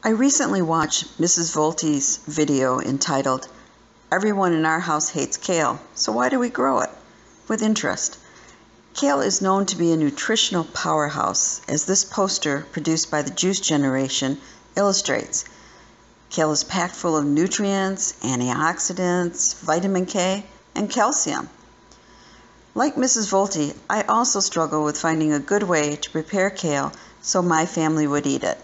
I recently watched Mrs. Volte's video entitled, "Everyone in Our House Hates Kale, so why do we grow it?" with interest. Kale is known to be a nutritional powerhouse, as this poster produced by the Juice Generation illustrates. Kale is packed full of nutrients, antioxidants, vitamin K, and calcium. Like Mrs. Volte, I also struggle with finding a good way to prepare kale so my family would eat it.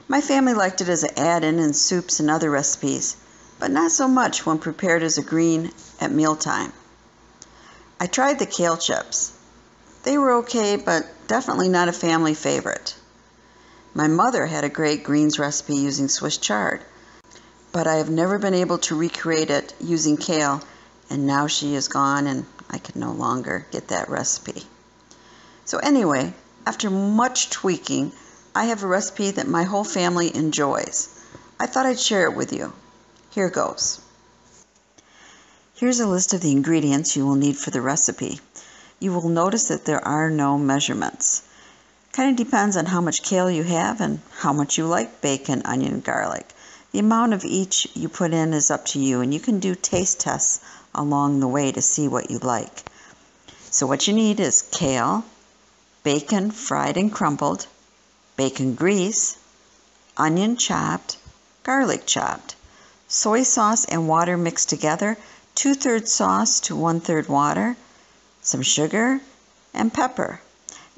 My family liked it as an add-in in soups and other recipes, but not so much when prepared as a green at mealtime. I tried the kale chips. They were okay, but definitely not a family favorite. My mother had a great greens recipe using Swiss chard, but I have never been able to recreate it using kale, and now she is gone and I can no longer get that recipe. So anyway, after much tweaking, I have a recipe that my whole family enjoys. I thought I'd share it with you. Here goes. Here's a list of the ingredients you will need for the recipe. You will notice that there are no measurements. Kind of depends on how much kale you have and how much you like bacon, onion, and garlic. The amount of each you put in is up to you, and you can do taste tests along the way to see what you like. So what you need is kale, bacon fried and crumbled, bacon grease, onion chopped, garlic chopped, soy sauce and water mixed together, 2/3 sauce to 1/3 water, some sugar, and pepper,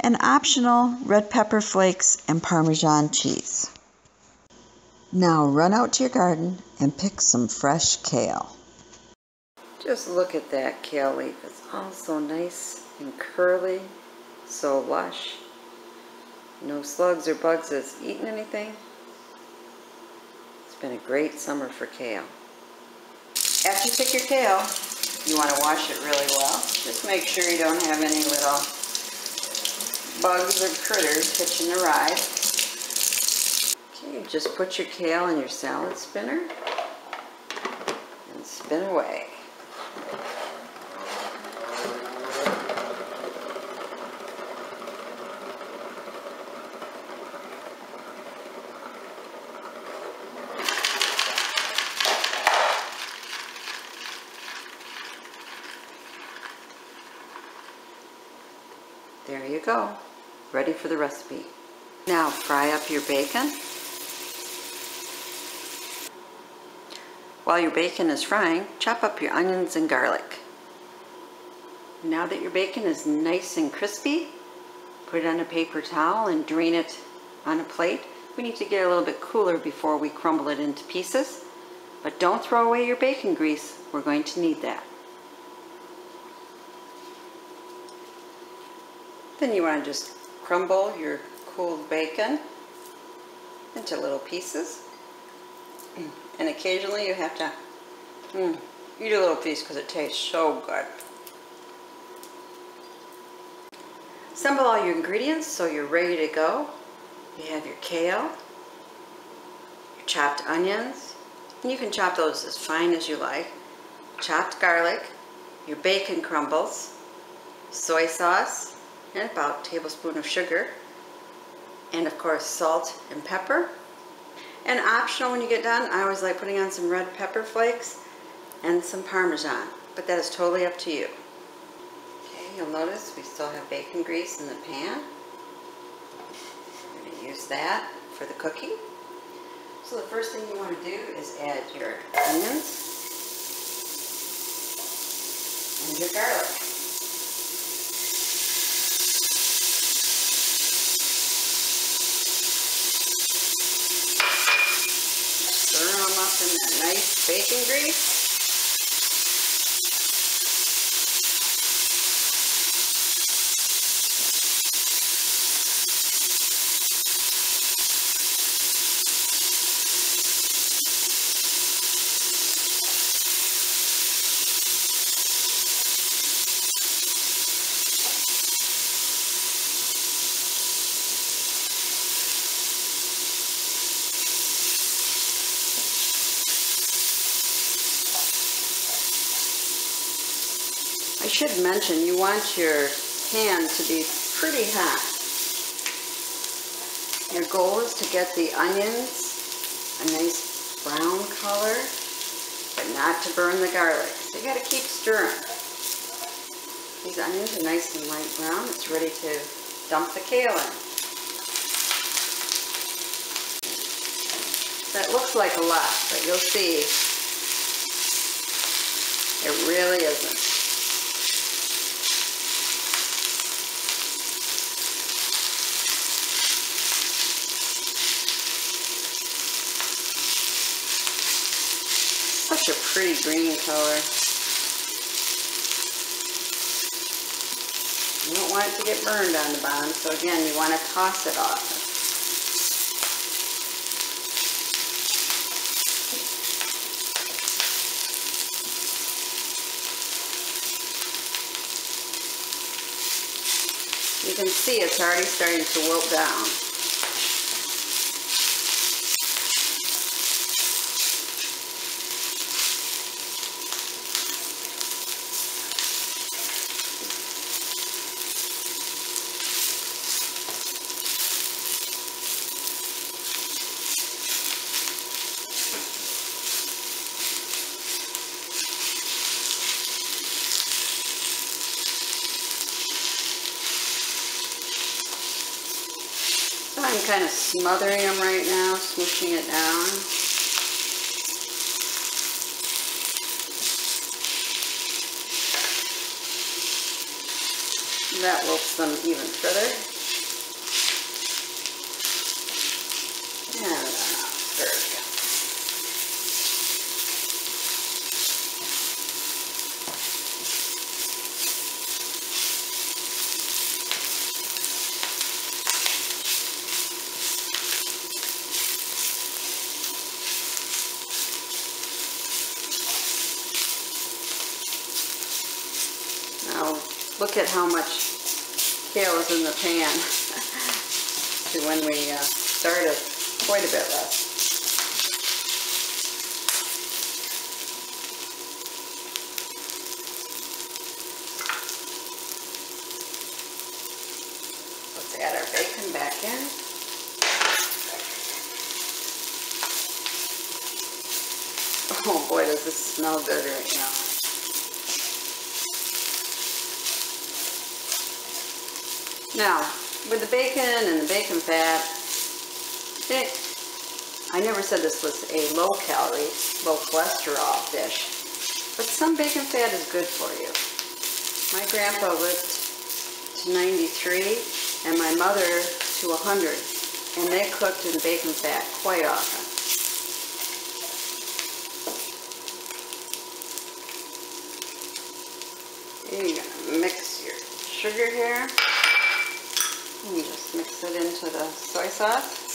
and optional red pepper flakes and Parmesan cheese. Now run out to your garden and pick some fresh kale. Just look at that kale leaf. It's all so nice and curly, so lush. No slugs or bugs that's eaten anything. It's been a great summer for kale. After you pick your kale, you want to wash it really well. Just make sure you don't have any little bugs or critters hitching a ride. Okay, just put your kale in your salad spinner and spin away. There you go, ready for the recipe. Now fry up your bacon. While your bacon is frying, chop up your onions and garlic. Now that your bacon is nice and crispy, put it on a paper towel and drain it on a plate. We need to get a little bit cooler before we crumble it into pieces, but don't throw away your bacon grease. We're going to need that. Then you want to just crumble your cooled bacon into little pieces. And occasionally you have to eat a little piece because it tastes so good. Assemble all your ingredients so you're ready to go. You have your kale, your chopped onions, and you can chop those as fine as you like, chopped garlic, your bacon crumbles, soy sauce, and about a tablespoon of sugar, and of course salt and pepper. And optional when you get done, I always like putting on some red pepper flakes and some Parmesan, but that is totally up to you. Okay, you'll notice we still have bacon grease in the pan. We're going to use that for the cooking. So the first thing you want to do is add your onions and your garlic. Stir them up in that nice bacon grease. I should mention, you want your pan to be pretty hot. Your goal is to get the onions a nice brown color, but not to burn the garlic. So you got to keep stirring. These onions are nice and light brown. It's ready to dump the kale in. That looks like a lot, but you'll see it really isn't. Such a pretty green color. You don't want it to get burned on the bottom, so again, you want to toss it off. You can see it's already starting to wilt down. I'm kind of smothering them right now, smooshing it down. That wilts them even further. And there we go. Look at how much kale is in the pan. See, when we started, quite a bit less. Let's add our bacon back in. Oh boy, does this smell good right now. Now, with the bacon and the bacon fat, I never said this was a low-calorie, low-cholesterol dish, but some bacon fat is good for you. My grandpa lived to 93, and my mother to 100, and they cooked in bacon fat quite often. You're going to mix your sugar here. And you just mix it into the soy sauce.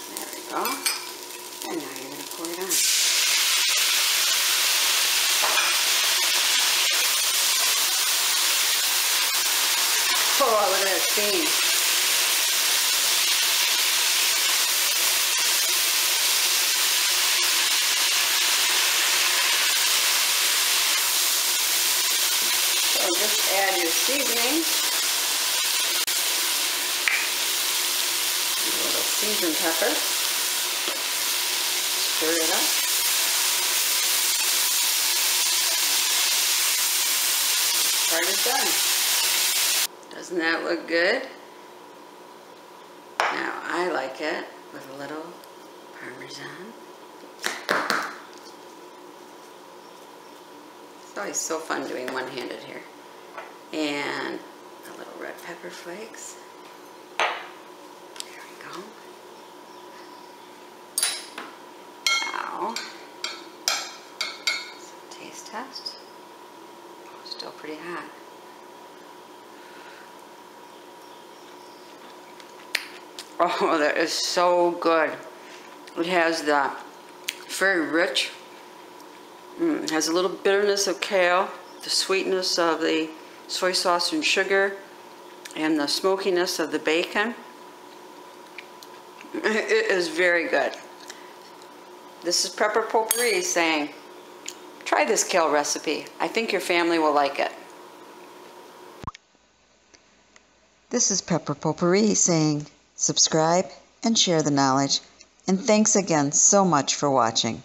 There we go. And now you're going to pour it on. Oh, look at that steam. So just add your seasoning. A little seasoned pepper. Stir it up. Part is done. Doesn't that look good? Now I like it with a little Parmesan. It's always so fun doing one-handed here. And a little red pepper flakes. There we go. Now, some taste test. Oh, still pretty hot. Oh, that is so good. It has the very rich, has a little bitterness of kale, the sweetness of the soy sauce and sugar, and the smokiness of the bacon. It is very good. This is Pepper Potpourri saying, try this kale recipe. I think your family will like it. This is Pepper Potpourri saying, subscribe and share the knowledge. And thanks again so much for watching.